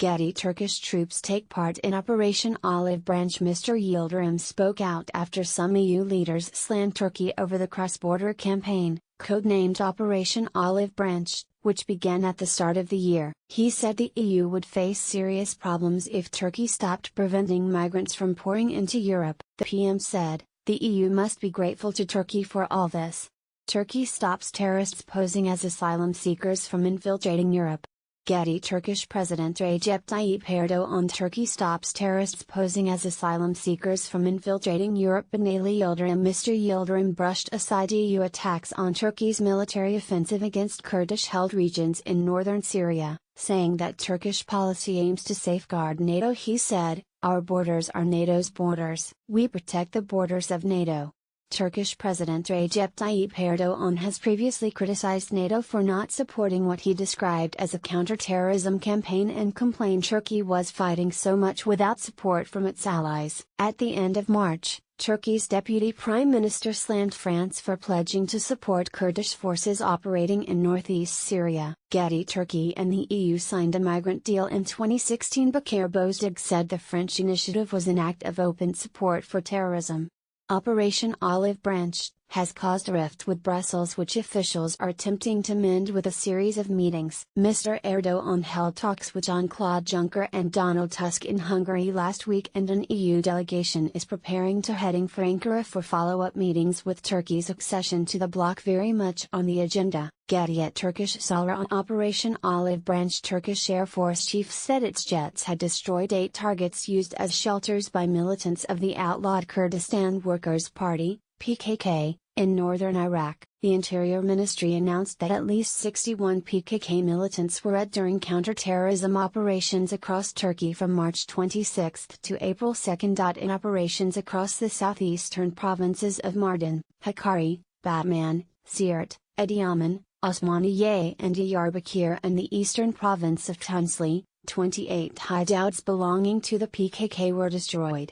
Getty. Turkish troops take part in Operation Olive Branch. Mr. Yildirim spoke out after some EU leaders slammed Turkey over the cross-border campaign, codenamed Operation Olive Branch, which began at the start of the year. He said the EU would face serious problems if Turkey stopped preventing migrants from pouring into Europe. The PM said, "The EU must be grateful to Turkey for all this. Turkey stops terrorists posing as asylum seekers from infiltrating Europe." Getty. Turkish President Recep Tayyip Erdogan. Turkey stops terrorists posing as asylum seekers from infiltrating Europe. Binali Yildirim. Mr. Yildirim brushed aside EU attacks on Turkey's military offensive against Kurdish-held regions in northern Syria, saying that Turkish policy aims to safeguard NATO. He said, "Our borders are NATO's borders. We protect the borders of NATO." Turkish President Recep Tayyip Erdogan has previously criticized NATO for not supporting what he described as a counter-terrorism campaign and complained Turkey was fighting so much without support from its allies. At the end of March, Turkey's deputy prime minister slammed France for pledging to support Kurdish forces operating in northeast Syria. Getty. Turkey and the EU signed a migrant deal in 2016. Bakir Bozdag said the French initiative was an act of open support for terrorism. Operation Olive Branch has caused a rift with Brussels, which officials are attempting to mend with a series of meetings. Mr. Erdogan held talks with Jean-Claude Juncker and Donald Tusk in Hungary last week, and an EU delegation is preparing to heading for Ankara for follow-up meetings with Turkey's accession to the bloc very much on the agenda. Getty. At Turkish Salar on Operation Olive Branch. Turkish Air Force chief said its jets had destroyed 8 targets used as shelters by militants of the outlawed Kurdistan Workers' Party, PKK, in northern Iraq. The Interior Ministry announced that at least 61 PKK militants were at during counter-terrorism operations across Turkey from March 26 to April 2. In operations across the southeastern provinces of Mardin, Hakkari, Batman, Siirt, Adıyaman, Osmaniye and Diyarbakir, and the eastern province of Tunceli, 28 hideouts belonging to the PKK were destroyed.